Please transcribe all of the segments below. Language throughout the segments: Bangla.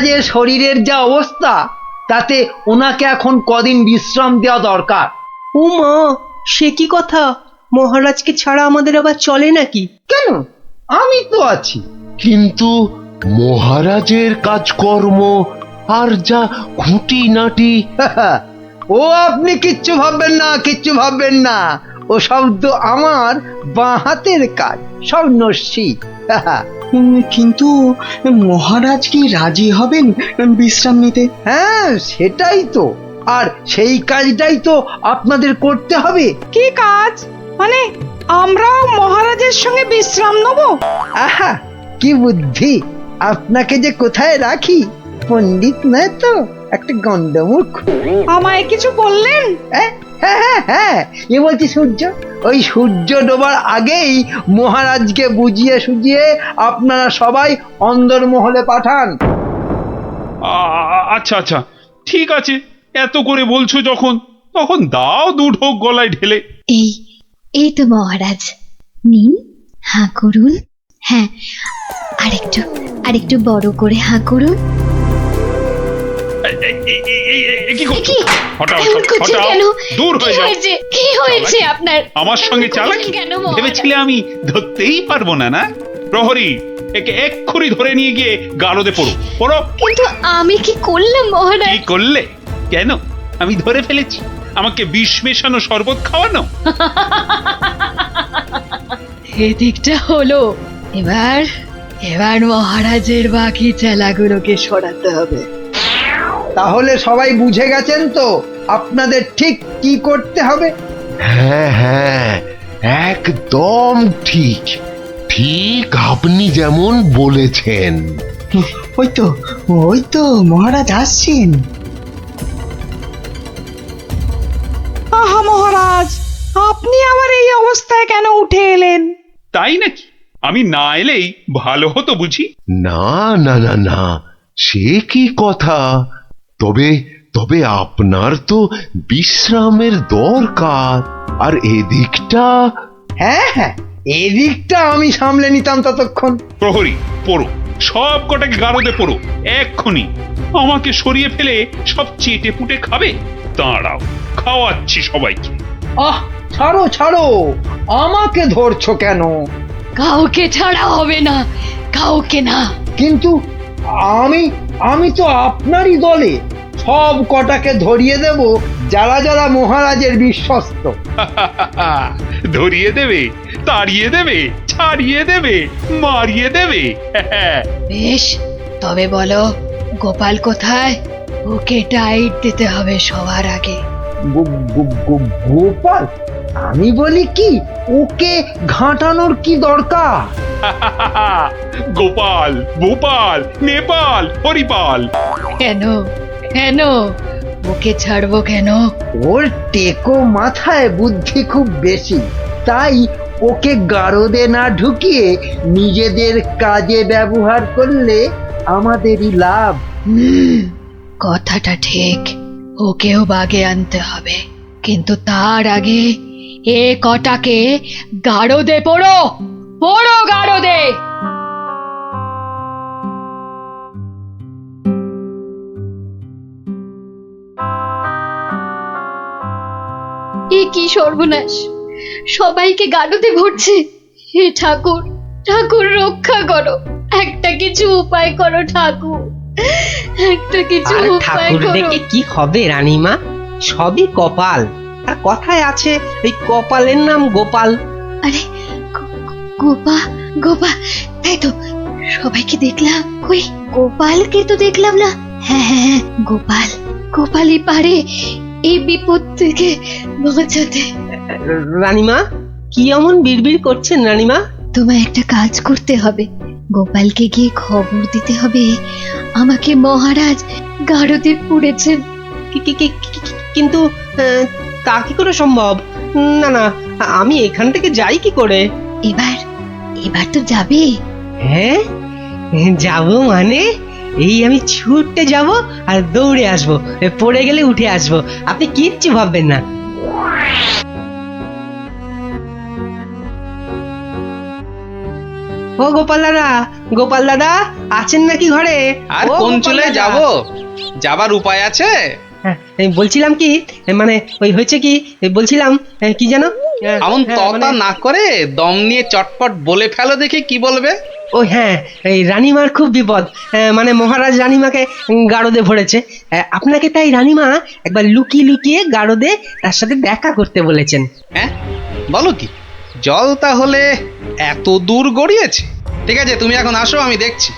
মহারাজের শরীরের যা অবস্থা তাতে ওনাকে এখন কদিন বিশ্রাম দেওয়া দরকার। ও মা, সে কি কথা? মহারাজকে ছাড়া আমাদের আবার চলে নাকি? কেন, আমি তো আছি। কিন্তু মহারাজের কাজকর্ম আর যা খুঁটিনাটি। ও আপনি কিচ্ছু ভাববেন না, কিচ্ছু ভাববেন না। ও সব তো আমার বাঁ হাতের কাজ, সব নস্যি। কিন্তু মহারাজ কি রাজি হবেন বিশ্রাম নিতে? হ্যাঁ, সেটাই তো। আর সেই কাজটাই তো আপনাদের করতে হবে। কি কাজ? মানে আমরাও মহারাজের সঙ্গে বিশ্রাম নেব? আহা, কি বুদ্ধি! আপনাকে যে কোথায় রাখি, পণ্ডিত নয় তো, একটা গন্ডমূর্খ। আমায় কিছু বললেন? হ্যাঁ হ্যাঁ হ্যাঁ, এ বলছি সূর্য। ওই সূর্য ডোবার আগেই মহারাজকে বুঝিয়ে সুঝিয়ে আপনারা সবাই অন্দরমহলে পাঠান। আচ্ছা আচ্ছা, ঠিক আছে, এত করে বলছো যখন, তখন দাও দু ঢোক গলায় ঢেলে। এই এই তো মহারাজ, নিন, হাঁ করুন। হ্যাঁ, আরেকটু বড় করে হাঁ করুন। কি করছো? হটাও, এমন করছেন হটাও, কেন? দূর হয়ে যাও। কি হয়েছে আপনার? আমার সঙ্গে চালাকি কেন মহারাজ? ভেবেছিলে আমি ধরতেই পারবো না? না প্রহরী, একে এক্ষুনি ধরে নিয়ে গিয়ে গারদে পড়ো, পড়ো। কিন্তু আমি কি করলাম মহারাজ? কি করলে? কেন? আমি ধরে ফেলেছি। আমাকে বিষ মেশানো শরবত খাওয়ানো। এদিকটা হলো। এবার মহারাজের বাকি চেলাগুলোকে সরাতে হবে। তাহলে সবাই বুঝে গেছেন তো আপনাদের ঠিক কি করতে হবে? হ্যাঁ হ্যাঁ, একদম ঠিক। ঠিক আপনি যেমন বলেছেন। ওই তো মহারাজ আসছেন। আহা মহারাজ, আপনি আবার এই অবস্থায় কেন উঠে এলেন? তাই নাকি? আমি না এলেই ভালো হতো বুঝি? না না না না, সে কি কথা। তবে তবে আপনার তো বিশ্রামের দরকার। আর এদিকটা। হ্যাঁ হ্যাঁ, এদিকটা আমি সামলে নিতাম ততক্ষণ। প্রহরী, পড়ো, সব কটাকে গারদে পড়ো এক্ষুনি। আমাকে সরিয়ে ফেলে সব চেটে পুটে খাবে? দাঁড়াও, খাওয়াচ্ছি সবাইকে। আহ, ছাড়ো ছাড়ো, আমাকে ধরছো কেন? কাউকে ছাড়া হবে না, কাউকে না। কিন্তু আমি তো আপনারই দলে। সব কটাকে ধরিয়ে দেব যারা যারা মহারাজের বিশ্বস্ত। ধরিয়ে দেবে, তাড়িয়ে দেবে, ছাড়িয়ে দেবে, মারিয়ে দেবে। বেশ, তবে বলো গোপাল কোথায়? ওকে টাইট দিতে হবে সবার আগে। গোপাল? আমি বলি কি, ওকে ঘাঁটানোর কি দরকার? গোপাল, ভোপাল, নেপাল, হরিপাল। কেন ওকে ছাড়বো কেন? ওর টেকো মাথায় বুদ্ধি খুব বেশি, তাই ওকে গারদে না ঢুকিয়ে নিজেদের কাজে ব্যবহার করলে আমাদেরই লাভ। কথাটা ঠিক, ওকেও বাগে আনতে হবে, কিন্তু তার আগে এ কটাকে গারদে পড়ো গারদে। এ কি সর্বনাশ! সবাইকে গারদে ভরছে। হে ঠাকুর, ঠাকুর রক্ষা করো, একটা কিছু উপায় করো ঠাকুর, একটা কিছু আর উপায় ঠাকুর করো। দেখে কি হবে রানীমা? সবই কপাল। আর কথায় আছে, ওই কপালের নাম গোপাল। আরে গোপা গোপা, তাই তো, সবাইকে দেখলাম, কই গোপালকে তো দেখলাম না। হ্যাঁ, গোপালই পারে এই বিপদ থেকে বাঁচাতে। রানীমা, কি এমন বিড়বিড় করছেন রানীমা? তোমায় একটা কাজ করতে হবে। গোপালকে গিয়ে খবর দিতে হবে আমাকে মহারাজ গারদে পুড়েছেন। কিন্তু তা কি করে সম্ভব? না না, আমি এখান থেকে যাই কি করে? এবার তো যাবে। হ্যাঁ, যাব মানে এই আমি ছুটতে যাব আর দৌড়ে আসব, পড়ে গেলে উঠে আসব, আপনি কিচ্ছু ভাববেন না। ও গোপাল দাদা আছেন নাকি ঘরে? আর ও কোন গোপাল চলে দাদা। যাব? যাবার উপায় আছে? হ্যাঁ, এই বলছিলাম কি, মানে ওই হয়েছে কি, এই বলছিলাম কি যেন এমন হ্যাঁ, ততা মানে- না করে দম নিয়ে চটপট বলে ফেলো দেখি কি বলবে। ও হ্যাঁ, এই রানীমার খুব বিপদ। মানে মহারাজ রানীমাকে গারদে ভরেছে। আপনাকে তাই রানীমা একবার লুকিয়ে লুকিয়ে গারদে তার সাথে দেখা করতে বলেছেন। হ্যাঁ, বলো কি? জল তাহলে এত দূর গড়িয়েছে? ঠিক আছে, তুমি এখন আসো, আমি দেখছি।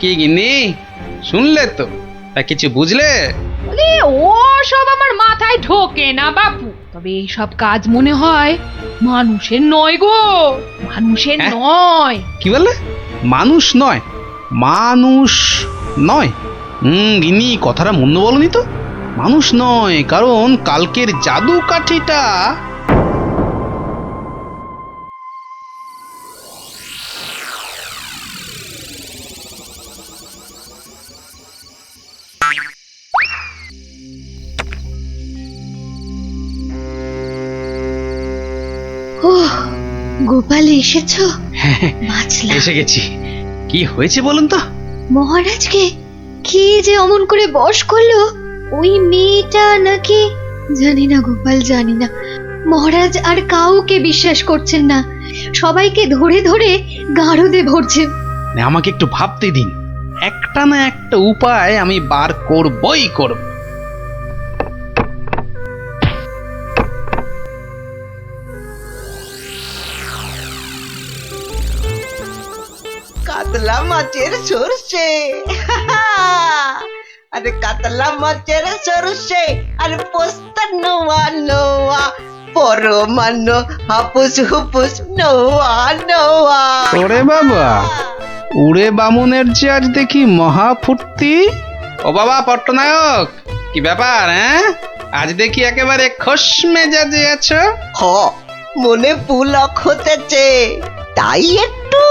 কি গিন্নি, শুনলে তো? তা কিছু বুঝলে? বলে ও সব আমার মাথায় ঢোকে না বাপু, তবে এইসব কাজ মনে হয় মানুষের নয় গো, মানুষের হ্যাঁ? নয়। কি বললে? মানুষ নয়? মানুষ নয়? গিন্নি, কথাটা মন্দ বলনি তো। মানুষ নয়, কারণ কালকের জাদু কাঠিটা ও গোপাল এসেছো? বাঁচলাম। এসে গেছি। কি হয়েছে বলুন তো? মহারাজকে কি যে অমন করে বশ করলো, ওই মেয়েটা নাকি, জানি না গোপাল, জানি না। মহারাজ আর কাউকে বিশ্বাস করছেন না, সবাইকে ধরে ধরে গারদে ভরছেন। না, আমাকে একটু ভাবতে দিন। একটা না একটা উপায় আমি বার করবই করব। কাতলা মাছের সরষে আরে কাতলা মাছের সরষে আরে পোস্ত নোয়া নোয়া পরমানো হাপুস হুপুস নোয়া নোয়া। ওরে বাবা, উড়ে বামুনের যে আজ দেখি মহা ফুর্তি। ও বাবা পট্টনায়ক, কি ব্যাপার? আজ দেখি একেবারে খোশ মেজাজে আছো। হ, মনে পুলক হতেছে তাই একটু।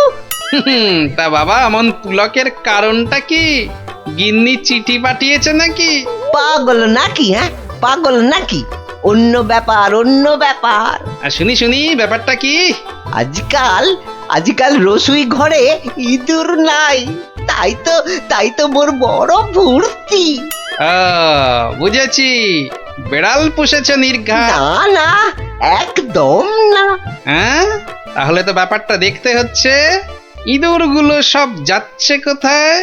তা বাবা, এমন পুলকের কারণটা কি? গিন্নি চিঠি পাঠিয়েছে নাকি? পাগল নাকি? পাগল নাকি? অন্য ব্যাপার, অন্য ব্যাপার। আর শুনি ব্যাপারটা কি? আজকাল রসুই ঘরে ইঁদুর নাই, তাই তো মোর বড় ভর্তি। বুঝেছি, বেড়াল পুষেছে নির্ঘাত। না না, একদম না। তাহলে তো ব্যাপারটা দেখতে হচ্ছে। ইঁদুরগুলো সব যাচ্ছে কোথায়?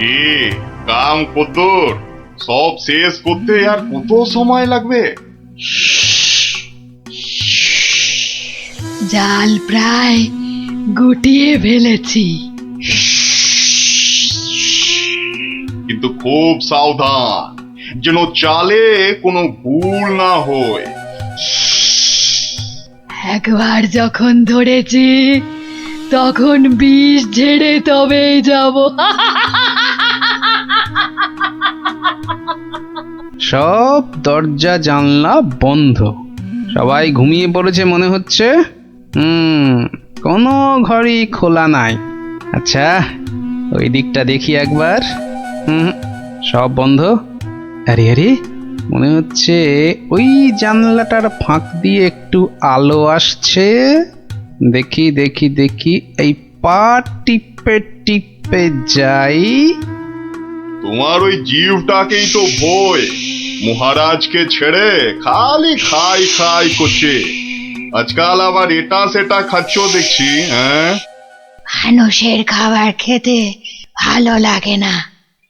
এ কাম কদ্দুর, সব শেষ করতে আর কত সময় লাগবে? জাল প্রায় গুটিয়ে ফেলেছি। কিন্তু খুব সাবধান, যেন চালে কোনো ভুল না হয়। একবার যখন ধরেছি তখন বিষ ঝেড়ে তবেই যাব। সব দরজা জানলা বন্ধ, সবাই ঘুমিয়ে পড়েছে মনে হচ্ছে। কোনো ঘরই খোলা নাই। আচ্ছা, ওই দিকটা দেখি একবার। সব বন্ধ। আরে মনে হচ্ছে ওই জানলাটার ফাঁক দিয়ে একটু আলো আসছে। দেখি এই পা টিপে টিপে যাই। তোমার ওই জীবটাকেই তো ভয়, মহারাজকে ছেড়ে খালি খাই করছে। আজকাল আবার এটা সেটা খাচ্ছ দেখছি। মানুষের খাবার খেতে ভালো লাগে না,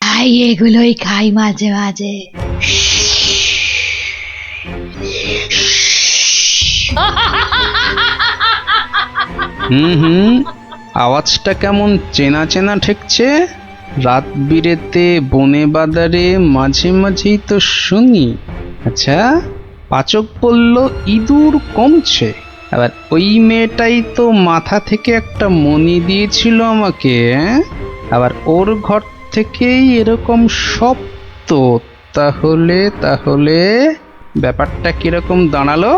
তাই এগুলোই খাই মাঝে মাঝে। আওয়াজটা কেমন চেনা চেনা ঠেকছে। রাত বিরেতে বনে বাদারে মাঝে মাঝেই তো শুনি। আচ্ছা, পাচক বলল ইঁদুর কমছে, আবার ওই মেয়েটাই তো মাথা থেকে একটা মণি দিয়েছিল আমাকে। আবার ওর ঘর থেকেই এরকম শব্দ। তাহলে ব্যাপারটা কিরকম দাঁড়ালো?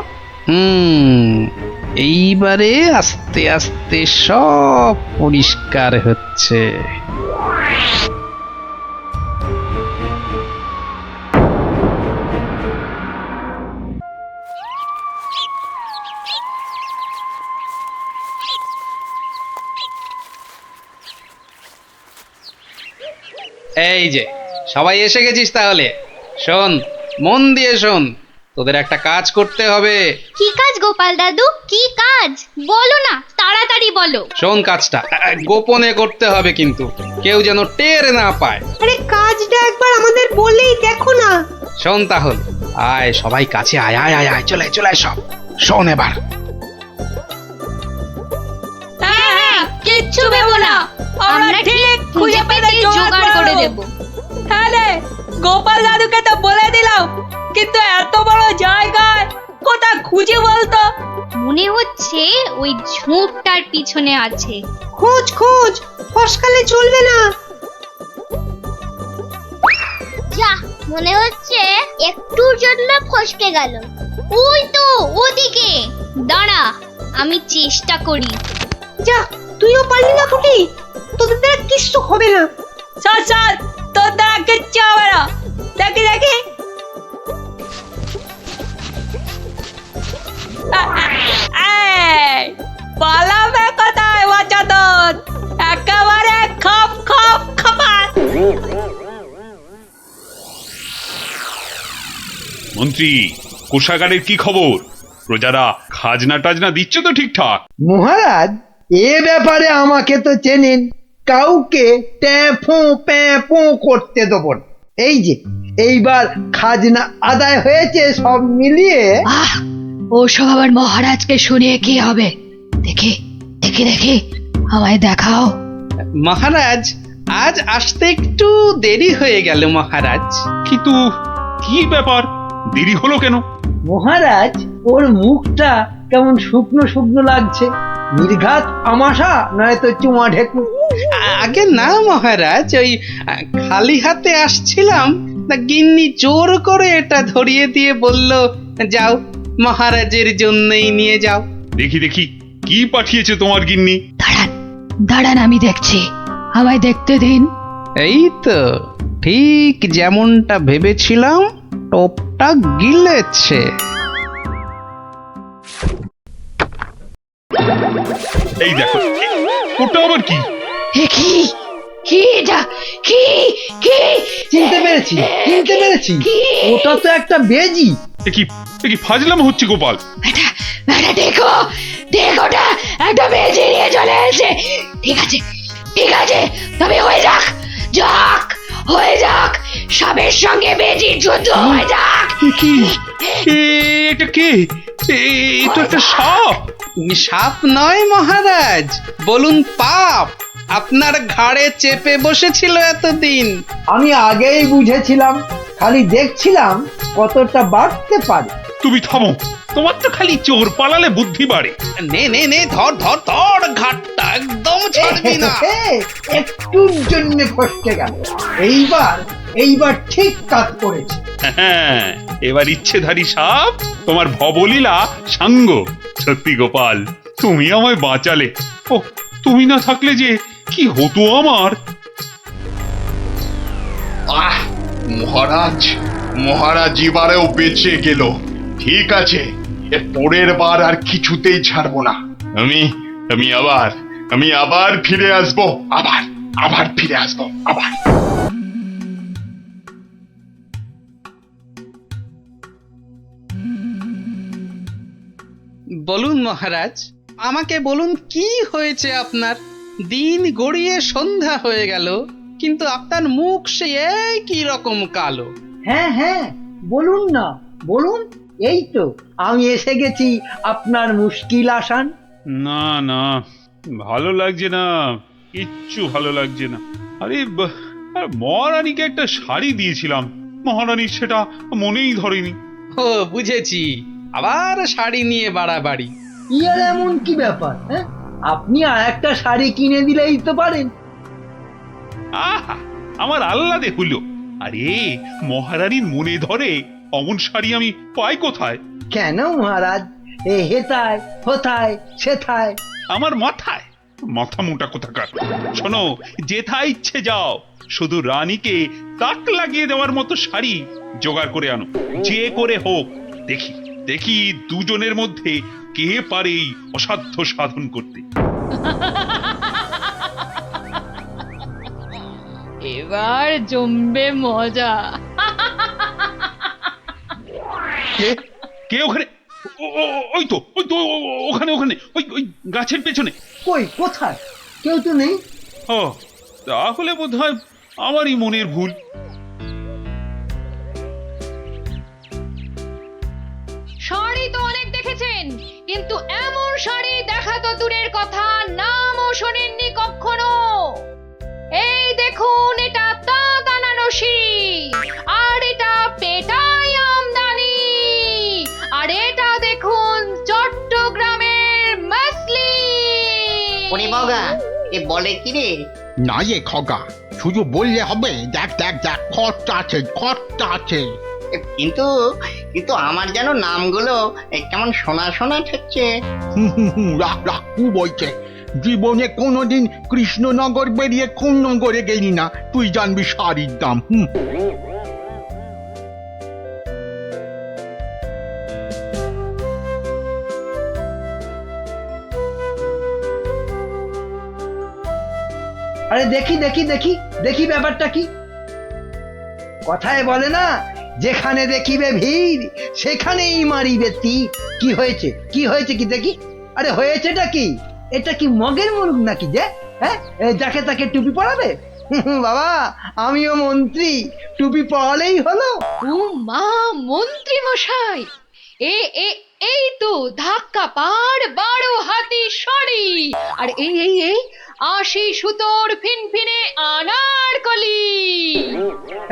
এইবারে আস্তে আস্তে সব পরিষ্কার হচ্ছে। এই যে সবাই এসে গেছিস তাহলে শোন, মন দিয়ে শোন, তোদের একটা কাজ করতে হবে। কি কাজ গোপাল দাদু, কি কাজ বলো না, তাড়াতাড়ি বলো। শোন, কাজটা গোপনে করতে হবে, কিন্তু কেউ যেন টের না পায়। আরে কাজটা একবার আমাদের বলেই দেখো না। শোন তাহলে, আয় সবাই কাছে আয়, আয় আয় আয়, চলে চলে সব শোন এবার। হ্যাঁ, কিচ্ছু ভেবো না, আমরা ঠিক খুঁজে পেতে জোগাড় করে দেব। হ্যাঁ রে, গোপাল দাদুকে তো বলে দিলাম, কিন্তু এত বড় জায়গায় কোথায় খুঁজে বলতো? মনে হচ্ছে ওই ঝোপটার পিছনে আছে। খোঁজ খোঁজ, ফসকালে চলবে না। যা, মনে হচ্ছে একটুর জন্য ফসকে গেল। ওই তো ওদিকে, দাঁড়া আমি চেষ্টা করি। যা, তুইও পারলি না ফুটি, তোদের দ্বারা কিচ্ছু হবে না। স্যার স্যার, তোর দ্বারা কিচ্ছু হবে না। দেখি দেখি, পালাবে কোথায় বাচ্চাদের, একেবারে খপ খপ খপাত। মন্ত্রী, কোষাগারের কি খবর? প্রজারা খাজনা টাজনা দিচ্ছে তো ঠিকঠাক? মহারাজ, এ ব্যাপারে আমাকে তো চেনেন, কাউকে ট্যাফো প্যাফো করতে দেবো না। এই যে এইবার খাজনা আদায় হয়েছে সব মিলিয়ে। ওসব আবার মহারাজকে শুনিয়ে কি হবে? দেখি দেখি দেখি, আমায় দেখাও। মহারাজ, আজ আসতে একটু দেরি হয়ে গেল মহারাজ। কিন্তু কি ব্যাপার, দেরি হলো কেন? মহারাজ, ওর মুখটা কেমন শুকনো শুকনো লাগছে, নির্ঘাত আমাশা নয়তো চুমা ঢেকু। আগে না মহারাজ, ওই খালি হাতে আসছিলাম, তা গিন্নি জোর করে এটা ধরিয়ে দিয়ে বলল, যাও মহারাজের জন্যই নিয়ে যাও। দেখি দেখি, কি পাঠিয়েছে তোমার গিন্নি? দাঁড়ান দাঁড়ান, আমি দেখছি, আমায় দেখতে দিন। এই তো ঠিক যেমনটা ভেবেছিলাম, টপটা গিলেছে। এই দেখো, ওটা আবার কি? কি কি এটা, কি কি? চিনতে পেরেছি, চিনতে পেরেছি, ওটা তো একটা বেজি। এ কি ফাজলাম হচ্ছে গোপাল? দেখো দেখোটা, একটা বেজে নিয়ে চলে এসেছে। ঠিক আছে ঠিক আছে, তবে হয়ে যাক, যাক হয়ে যাক, সাপের সঙ্গে বেজির যুদ্ধ হয়ে যাক। এটা কে? এটা একটা সাপ। সাপ নয় মহারাজ, বলুন পাপ, আপনার ঘাড়ে চেপে বসেছিল এতদিন। আমি আগেই বুঝেছিলাম, খালি দেখছিলাম কতটা বাড়তে পারে। তুমি থামো, তোমার তো খালি চোর পালালে বুদ্ধি বাড়ে। নে নে নে, ধর ধর ধর, ঘাটটা একদম ছাড়বি না। একটুর জন্য ফসকে গেল, এইবার ঠিক কাজ করেছে। হ্যাঁ, এবার ইচ্ছেধারী সাপ তোমার ভবলীলা সাঙ্গ। সত্যি গোপাল, তুমি আমায় বাঁচালে। ও, তুমি না থাকলে যে কি হতো আমার। আহ, মহারাজ, মহারাজ এবারেও বেঁচে গেল। ঠিক আছে, এর পরের বার আর কিছুতেই ছাড়বো না। আমি আবার ফিরে আসবো, আবার ফিরে আসবো, আবার। বলুন মহারাজ, আমাকে বলুন কি হয়েছে আপনার? দিন গড়িয়ে সন্ধ্যা হয়ে গেল, কিন্তু আপনার মুখ সে একই রকম কালো। হ্যাঁ হ্যাঁ, বলুন না, বলুন। এই তো আমি এসে গেছি আপনার মুশকিল আসান। না না, ভালো লাগছে না, কিচ্ছু ভালো লাগছে না। আরে আর মহারানীকে একটা শাড়ি দিয়েছিলাম, মহারানী সেটা মনেই ধরেনি। ও বুঝেছি, আবার শাড়ি নিয়ে বাড়াবাড়ি। কি আর এমন কি ব্যাপার? হ্যাঁ, আপনি আর একটা শাড়ি কিনে দিলেই তো পারেন। আহা, আমার আহ্লাদে হলো। আরে মহারানীর মনে ধরে অমন শাড়ি আমি পাই কোথায়? কেন মহারাজ, এ হেথায় হোথায় সেথায়। আমার মাথায় মাথা মোটা কোথাকার। শোনো, যেথায় ইচ্ছে যাও, শুধু রানীকে তাক লাগিয়ে দেওয়ার মতো শাড়ি জোগাড় করে আনো, যে করে হোক। দেখি দেখি দুজনের মধ্যে কে পারে এই অসাধ্য সাধন করতে। এবার এবার জমবে মজা। কে কে ওখানে? ওই তো ওখানে ওখানে ওই গাছের পেছনে। কই কোথায়? কেউ তো নেই। ও তাহলে বোধহয় আমারই মনের ভুল। শাড়ি তো অনেক দেখেছেন, কিন্তু এমন শাড়ি দেখা তো দূরের কথা, নামও শোনেননি কখনো। এই দেখুন, এটা তাঁত আনারসি, আর এটা পেটাই আমদানি, আর এটা দেখুন চট্টগ্রামের মসলিন। ওরে বাবা, এ বলে কি রে? না এ খগা, শুধু বললে হবে। দেখ দেখ দেখ, খরচা আছে, খরচা আছে। কিন্তু কিন্তু আমার যেন নামগুলো কেমন শোনা শোনা ঠেকছে। রাখ রাখ, কু বলছে। জীবনে কোনোদিন কৃষ্ণনগর বেরিয়ে কোন নগরে গেলি না, তুই জানবি শাড়ির দাম। আরে দেখি দেখি দেখি দেখি ব্যাপারটা কি। কথায় বলে না, যেখানে দেখিবে ভিড় সেখানেই মারিবে তীর। কি হয়েছে কি হয়েছে কি দেখি? আরে হয়েছেটা কি? এটা কি মগের মুলুক নাকি যে হ্যাঁ যাকে তাকে টুপি পরাবে? বাবা, আমিও মন্ত্রী, টুপি পরালেই হলো। ও মা, মন্ত্রী মশাই, এ এ এই তো ধাক্কা পাড় 12 হাতি শাড়ি, আর এই এই এই 80 সুতোর ফিনফিনে আনারকলি।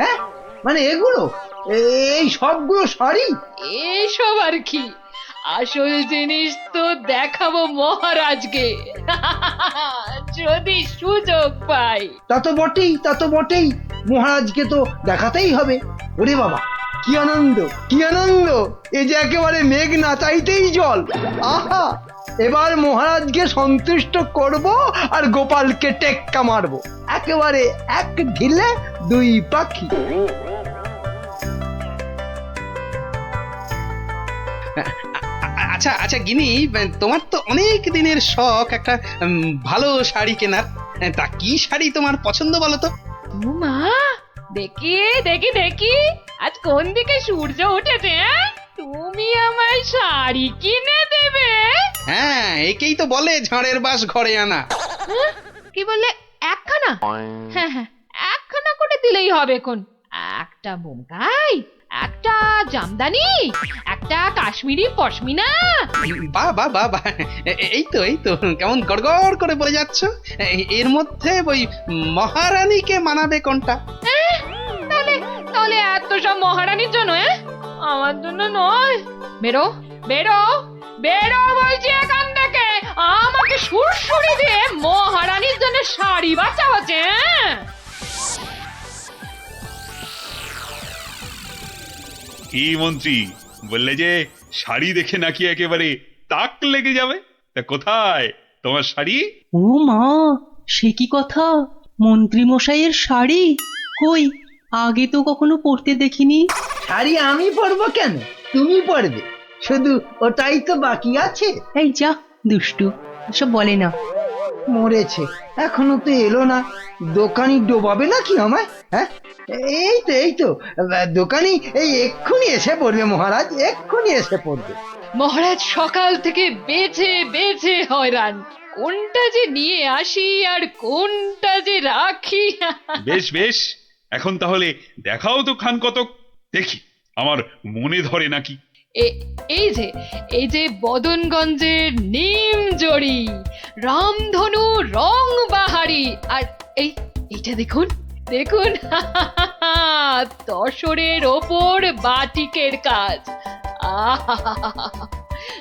হ্যাঁ মানে এগুলো, এই সবগুলো শাড়ি? এসব আর কি, আসল জিনিস তো দেখাবো মহারাজকে, যদি সুযোগ পাই। তা তো বটেই, তা তো বটেই, মহারাজকে তো দেখাতেই হবে। ওরে বাবা, কি আনন্দ কি আনন্দ! এ যে একেবারে মেঘ না চাইতেই জল। আহা, এবার মহারাজকে সন্তুষ্ট করব আর গোপালকে টেক্কা মারবো, একেবারে এক ঢিলে দুই পাখি। আচ্ছা আচ্ছা গিনি, তোমার তো অনেক দিনের শখ একটা ভালো শাড়ি কেনার। তা কি শাড়ি তোমার পছন্দ বলো তো? ও মা, দেখি দেখি দেখি, আজ কোন দিকে সূর্য উঠেছে? তুমি আমায় শাড়ি কিনে দেবে? হ্যাঁ, একেই তো বলে ঝড়ের বাস ঘরে আনা। কি বললে? একখানা? হ্যাঁ হ্যাঁ, একখানা করে দিলেই হবে। কোন একটা বোমকাই, একটা জামদানি, একটা কাশ্মীরি পশমিনা। বাহ বাহ বাহ বাহ, এই তো এই তো, কেমন গড়গড় করে বলে যাচ্ছ। এর মধ্যে ওই মহারানীকে মানাবে কোনটা? তাহলে তাহলে এত সব মহারানীর জন্য? আমার জন্য নয়। বেরো বেরো বেরো বলছি এখান থেকে। আমাকে সুরসুরি দিয়ে মহারানীর জন্য শাড়ি বাঁচা হচ্ছে। কি মন্ত্রী, বললে যে শাড়ি দেখে নাকি একেবারে তাক লেগে যাবে? তা কোথায় তোমার শাড়ি? ও মা, সে কি কথা! মন্ত্রী মশাইয়ের শাড়ি কই, আগে তো কখনো পরতে দেখিনি। শাড়ি আমি পরবো কেন? তুমি পরবে, শুধু ওটাই তো বাকি আছে। এই যা দুষ্টু, এসব বলে না। মরেছে, এখনো তো এলো না। দোকানি ডোবাবে নাকি আমায়? হ্যাঁ, এই তো দোকানি এই এক্ষুনি এসে পড়বে মহারাজ, এক্ষুনি এসে পড়বে। মহারাজ সকাল থেকে বেছে বেছে হয়রান, কোনটা যে নিয়ে আসি আর কোনটা যে রাখি। বেশ বেশ, এখন তাহলে দেখাও তো খান কতক, দেখি আমার মনে ধরে নাকি। এই যে বদনগঞ্জের নিম জড়ি, রামধনু রং বাহারি, আর এইটা দেখুন দেখুন, তসরের ওপর বাটিকের কাজ।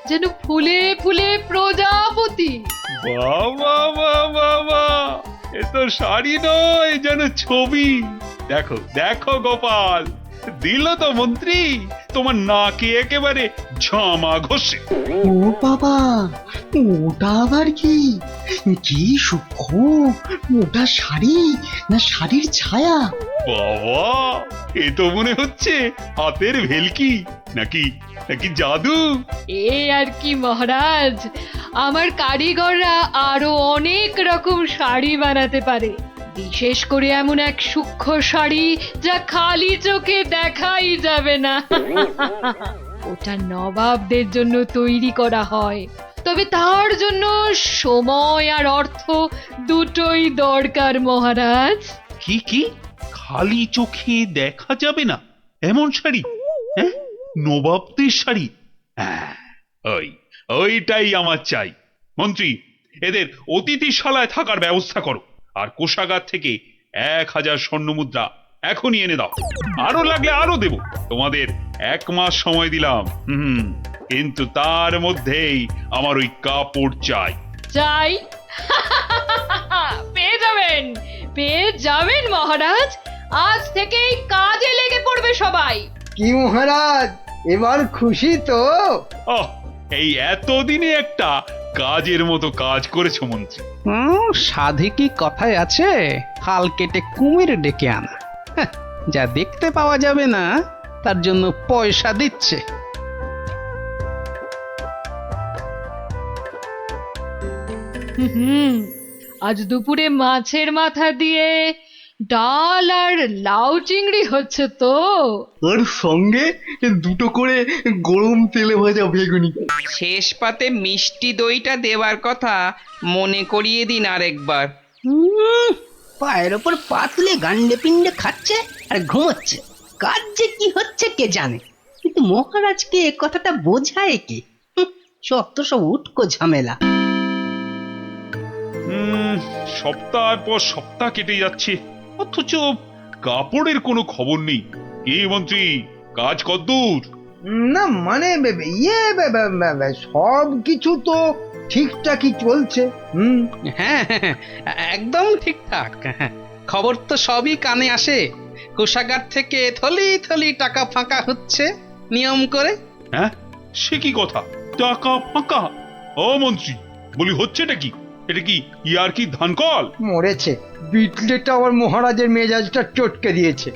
যেন ফুলে ফুলে প্রজাপতি। বাবা বাবা বাবা, এ তো শাড়ি নয়, যেন ছবি। দেখো দেখো গোপাল, দিল তো মন্ত্রী তোমার নাকে একেবারে ঝামা ঘষে। ও বাবা, ওটা আবার কি? কি সূক্ষ্ম! ওটা শাড়ি না শাড়ির ছায়া? বাবা, এ তো মনে হচ্ছে হাতের ভেলকি, নাকি নাকি জাদু। এ আর কি মহারাজ, আমার কারিগররা আরো অনেক রকম শাড়ি বানাতে পারে। বিশেষ করে এমন এক সূক্ষ্ম শাড়ি যা খালি চোখে দেখাই যাবে না। ওটা নবাবদের জন্য তৈরি করা হয়, তবে তার জন্য সময় আর অর্থ দুটোই দরকার মহারাজ। কি কি খালি চোখে দেখা যাবে না এমন শাড়ি? হ্যাঁ, নবাবদের শাড়ি। হ্যাঁ, ওইটাই আমার চাই। মন্ত্রী, এদের অতিথিশালায় থাকার ব্যবস্থা করো, আর কোষাগার থেকে 1000 স্বর্ণমুদ্রা এখনই এনে দাও। আরো লাগলে আরো দেব। তোমাদের 1 মাস সময় দিলাম। কিন্তু তার মধ্যেই আমার ওই কাপড় চাই। চাই? পেয়ে যাবেন, পেয়ে যাবেন মহারাজ। আজ থেকেই কাজে লেগে পড়বে সবাই। কি মহারাজ, এবার খুশি তো? ওহ, এই এতদিনে একটা কাজের মতো কাজ করেছো মন্ত্রী। সাধে কি কথায় আছে, খাল কেটে কুমির ডেকে আনা। হ্যাঁ, যা দেখতে পাওয়া যাবে না তার জন্য পয়সা দিচ্ছে। আজ দুপুরে মাছের মাথা দিয়ে ডাল আর লাউ চিংড়ি হচ্ছে তো। আর সঙ্গে 2টো করে গরম তেলে ভাজা বেগুনি। শেষ পাতে মিষ্টি দইটা দেওয়ার কথা মনে করিয়ে দিন আরেকবার। পায়ের ওপর পা তুলে গান্ডে পিণ্ডে খাচ্ছে আর ঘুমোচ্ছে। কাজ যে কি হচ্ছে কে জানে, কিন্তু মহারাজকে এ কথাটা বোঝায় কে? যত সব উটকো ঝামেলা। সপ্তাহ পর সপ্তাহ কেটে যাচ্ছে, অথচ কাপড়ের কোনো খবর নেই। কি মন্ত্রী, কাজ কদ্দূর? না মানে সব কিছু তো ঠিকঠাকই চলছে। হ্যাঁ, একদম ঠিকঠাক। খবর তো সবই কানে আসে। কোষাগার থেকে থলি থলি টাকা ফাঁকা হচ্ছে নিয়ম করে। হ্যাঁ, সে কি কথা? টাকা ফাঁকা? ও মন্ত্রী, বলি হচ্ছেটা কি? এটা কি ইয়ার কি ধান কল? মরেছে বিটলেটা আবার মহারাজের মেজাজটা চটকে দিয়েছে।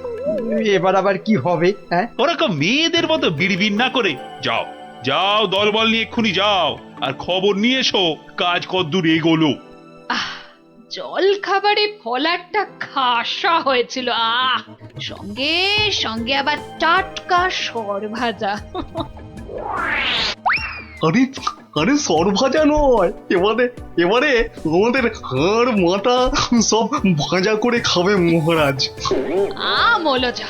এবার আবার কি হবে? হ্যাঁ, ওরকম মেয়েদের মতো বিড়বিড় না করে যাও যাও, দলবল নিয়ে এক্ষুনি যাও আর খবর নিয়ে এসো কাজ কদ্দূর এগোলো। জল খাবারে ফলারটা খাসা হয়েছিল। সঙ্গে সঙ্গে আবার টাটকা সর ভাজা। আরে আরে সর ভাজা নয়, এবারে আমাদের হাড় মাথা সব ভাজা করে খাবে মহারাজ। মলজা,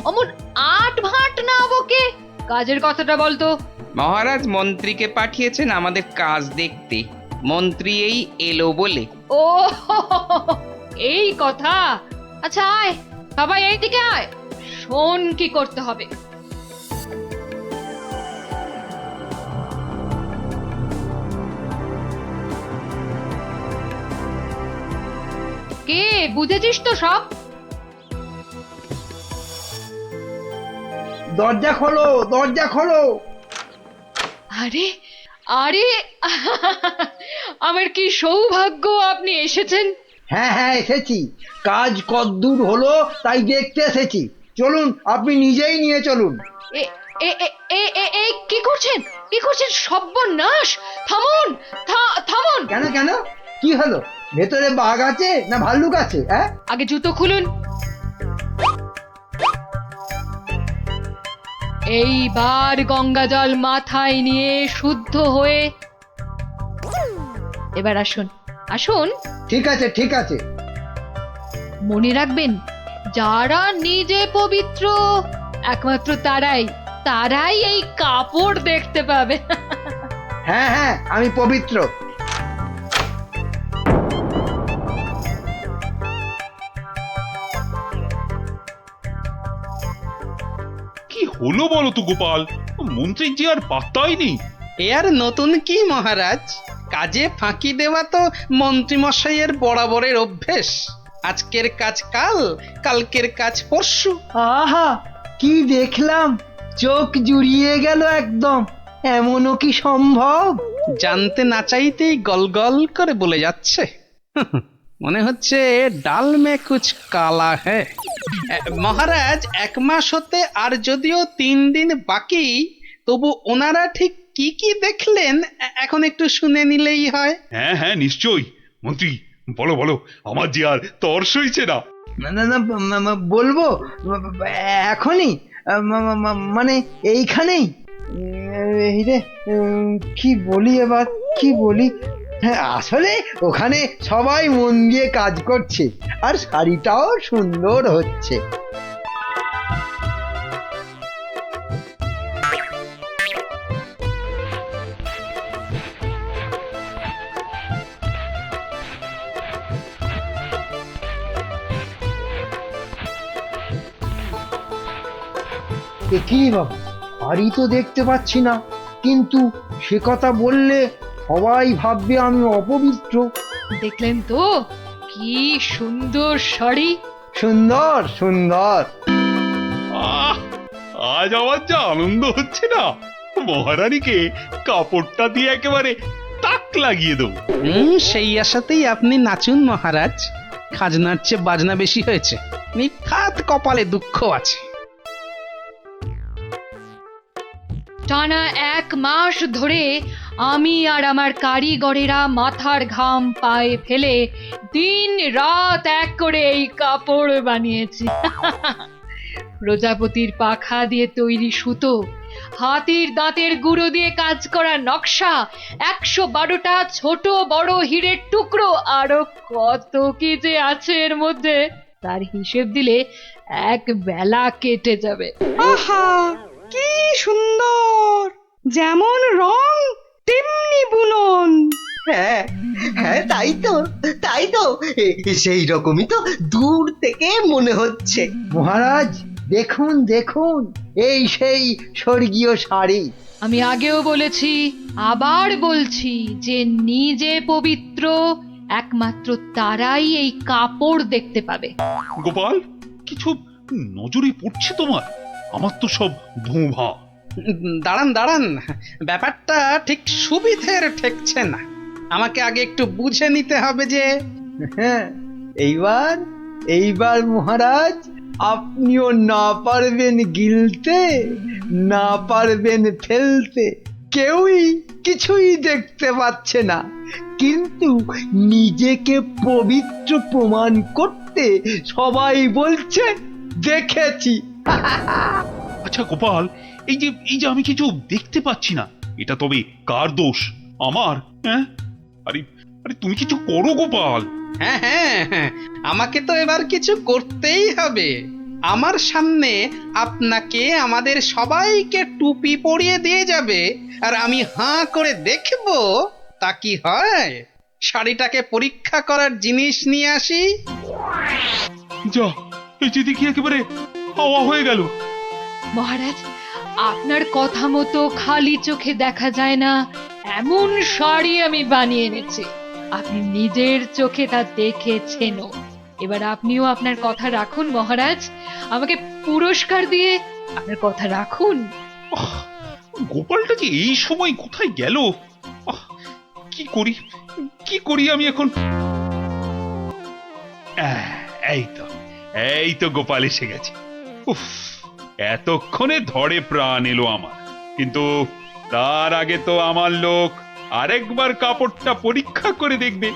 অমন আট ভাট না বকে কাজের কথাটা বলতো। মহারাজ মন্ত্রীকে পাঠিয়েছেন আমাদের কাজ দেখতে। মন্ত্রী এই এলো বলে। ও এই কথা। আচ্ছা আয় সবাই এইদিকে আয়, শোন কি করতে হবে। কে বুঝেছিস তো সব? দরজা খোলো, দরজা খোলো। আরে আরে আমার কি সৌভাগ্য আপনি এসেছেন। হ্যাঁ হ্যাঁ এসেছি, কাজ কদ্দূর হলো তাই দেখতে এসেছি। চলুন, আপনি নিজেই নিয়ে চলুন। এ এ এ এ এ কি করছেন, কি করছেন? সর্বনাশ! থামুন, থামুন। কেন কেন, কি হলো? ভেতরে বাঘ আছে না ভাল্লুক আছে? হ্যাঁ, আগে জুতো খুলুন। এইবার গঙ্গা জল মাথায় নিয়ে শুদ্ধ হয়ে এবার আসুন, আসুন। ঠিক আছে ঠিক আছে। মনে রাখবেন, যারা নিজে পবিত্র একমাত্র তারাই এই কাপড় দেখতে পাবে। হ্যাঁ হ্যাঁ, আমি পবিত্র। কি হলো বলো তো গোপাল, মন্ত্রীর যে আর পাত্তাই নেই। এ আর নতুন কি মহারাজ, কাজে ফাঁকি দেওয়া তো মন্ত্রীমশাইয়ের বরাবরের অভ্যেস। আজকের কাজ কাল, কালকের কাজ পরশু। আহা, কি দেখলাম, চোখ জুড়িয়ে গেল একদম। এমনও কি সম্ভব? জানতে না চাইতেই গল গল করে বলে যাচ্ছে। মনে হচ্ছে ডাল মে কুছ কালা হ্যাঁ। মহারাজ, 1 মাস হতে আর যদিও 3 দিন বাকি, তবু ওনারা ঠিক কি কি দেখলেন এখন একটু শুনে নিলেই হয়। হ্যাঁ হ্যাঁ নিশ্চয়ই। মন্ত্রী বলো বলো, আমার যে আর তর সইছে না। না না না, বলবো এখনই, মানে এইখানেই। এই রে, কি বলি এবার, কি বলি? হ্যাঁ, আসলে ওখানে সবাই মন দিয়ে কাজ করছে আর শাড়িটাও সুন্দর হচ্ছে। কি বাবা, শাড়ি তো দেখতে পাচ্ছি না, কিন্তু সে কথা বললে সবাই ভাববে আমি অপবিত্র। দেখলেন তো কি সুন্দর শাড়ি। সুন্দর সুন্দর। আহ, আজ আমার যা আনন্দ হচ্ছে না, মহারানীকে কাপড়টা দিয়ে একেবারে তাক লাগিয়ে দেবো। সেই আশাতেই আপনি নাচুন মহারাজ। খাজনার চেয়ে বাজনা বেশি হয়েছে, নিখাত কপালে দুঃখ আছে। টানা 1 মাস ধরে আমি আর আমার কারিগরেরা মাথার ঘাম পায়ে ফেলে দিন রাত এক করে এই কাপড় বানিয়েছি। প্রজাপতির পাখা দিয়ে তৈরি সুতো, হাতির দাঁতের গুঁড়ো দিয়ে কাজ করা নকশা, 112টা ছোট বড় হীরের টুকরো, আরো কত কি যে আছে এর মধ্যে, তার হিসেব দিলে এক বেলা কেটে যাবে। আহা, কি সুন্দর! যেমন রং তেমনি বুনন। হ্যাঁ হ্যাঁ, তাই তো সেই রকমই তো দূর থেকে মনে হচ্ছে। মহারাজ দেখুন দেখুন, এই সেই স্বর্গীয় শাড়ি। আমি আগেও বলেছি, আবার বলছি যে নিজে পবিত্র একমাত্র তারাই এই কাপড় দেখতে পাবে। গোপাল, কিছু নজরে পড়ছে তোমার? আমার তো সব ধোঁভা। দাঁড়ান দাঁড়ান, ব্যাপারটা ঠিক সুবিধের ঠেকছে না। আমাকে আগে একটু বুঝে নিতে হবে যে। হ্যাঁ, এইবার মহারাজ আপনিও না পারবেন গিলতে, না পারবেন ফেলতে, কেউই কিছুই দেখতে পাচ্ছে না, কিন্তু নিজেকে পবিত্র প্রমাণ করতে সবাই বলছে দেখেছি। আচ্ছা গোপাল, এই যে আমি কিছু দেখতে পাচ্ছি না, এটা তবে কার দোষ? আমার? হ্যাঁ, আরে আরে তুমি কিছু করো গোপাল। হ্যাঁ হ্যাঁ হ্যাঁ, আমাকে তো এবার কিছু করতেই হবে। আমার সামনে আপনাকে আমাদের সবাইকে টুপি পরিয়ে দিয়ে যাবে, আর আমি হাঁ করে দেখব তা কি হয়। শাড়িটাকে পরীক্ষা করার জিনিস নিয়ে আসি। যা, এই যে দেখি একেবারে হাওয়া হয়ে গেল। মহারাজ, আপনার কথা মতো খালি চোখে দেখা যায় না এমন শাড়ি আমি বানিয়ে এনেছি। আপনি নিজের চোখে তা দেখেছেনও। এবার আপনিও আপনার কথা রাখুন মহারাজ, আমাকে পুরস্কার দিয়ে আপনার কথা রাখুন। গোপালটা যে এই সময় কোথায় গেল? কি করি আমি এখন? এই তো গোপাল এসে গেছে। উফ, এতক্ষণে ধরে প্রাণ এলো আমার। কিন্তু তার আগে তো আমার লোক আরেকবার কাপড়টা পরীক্ষা করে দেখবে।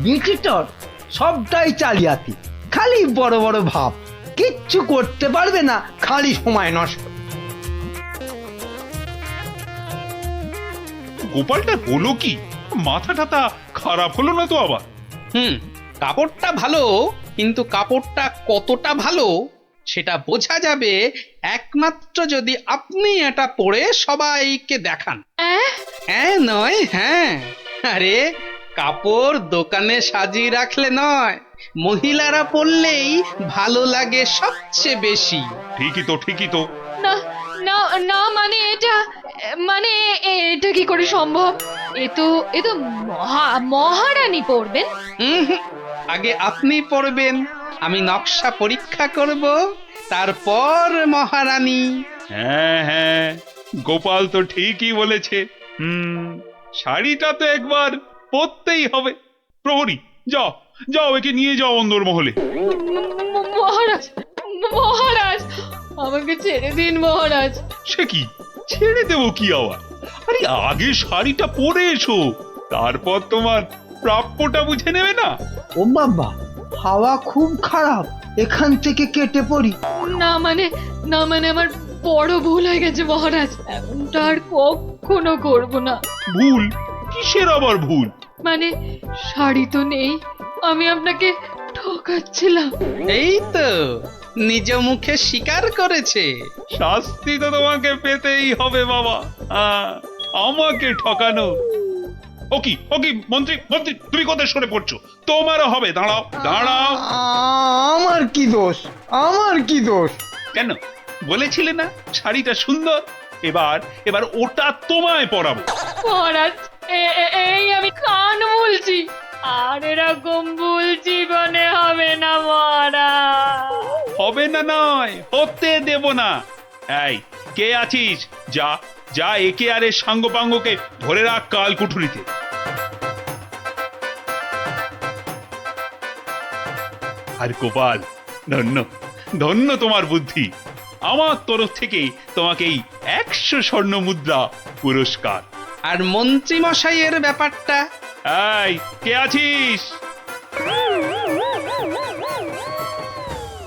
বিটিটর সবটাই চালিয়াতি, খালি বড় বড় ভাব, কিচ্ছু করতে পারবে না, খালি সময় নষ্ট। গোপালটা হলো কি? মাথা টাথা খারাপ হলো না তো আবার? কাপড়টা ভালো, কিন্তু কাপড়টা কতটা ভালো সেটা বোঝা যাবে একমাত্র যদি আপনি এটা পরে সবাইকে দেখান। হ্যাঁ নয় হ্যাঁ, আরে কাপড় দোকানে সাজিয়ে রাখলে নয়, মহিলারা পরলেই ভালো লাগে সবচেয়ে বেশি। ঠিকই তো। না না না, মানে এটা কি করে সম্ভব? এ তো মহারানী পরবেন। আগে আপনি পরবেন, আমি নকশা পরীক্ষা করব, তারপর মহারানী। হ্যাঁ, গোপাল তো ঠিকই বলেছে। শাড়িটা তো একবার পরতেই হবে। প্রহরী, যাও যাও একে নিয়ে যাও অন্দরমহলে। মহারাজ মহারাজ আমাকে ছেড়ে দিন মহারাজ। সে কি, ছেড়ে দেবো কি আবার? আরে আগে শাড়িটা পরে এসো, তারপর তোমার প্রাপ্যটা বুঝে নেবে না? ও বাবা, হাওয়া খুব খারাপ, এখান থেকে কেটে পড়ি। না মানে আমার বড় ভুল হয়ে গেছে মহারাজ, এমনটা আর কখনো করবো না। ভুল? কিসের আবার ভুল? মানে শাড়ি তো নেই, আমি আপনাকে ঠকাচ্ছিলাম। এই তো নিজ মুখে স্বীকার করেছে। শাস্তি তো তোমাকে পেতেই হবে বাবা। আমাকে ঠকানো? ও কি মন্ত্রী মন্ত্রী, তুমি কোথায় সরে পড়ছো? তোমারও হবে, দাঁড়াও দাঁড়াও। আমার কি দোষ, আমার কি দোষ? কেন বলেছিলে না শাড়িটা সুন্দর? এবার ওটা তোমায় পরাবো। মহারাজ এই আমি কান বলছি, আর এরকম ভুল জীবনে হবে না মহারাজ। হবে না নয়, হতে দেব না। এই কে আছিস, যা যা একে আর এর সাঙ্গপাঙ্গকে ধরে রাখ কাল কুঠুরিতে। আর গোপাল, ধন্য ধন্য তোমার বুদ্ধি। আমার তরফ থেকে তোমাকে এই 100 স্বর্ণ মুদ্রা পুরস্কার। আর মন্ত্রী মশাইয়ের ব্যাপারটা? এই কে আছিস?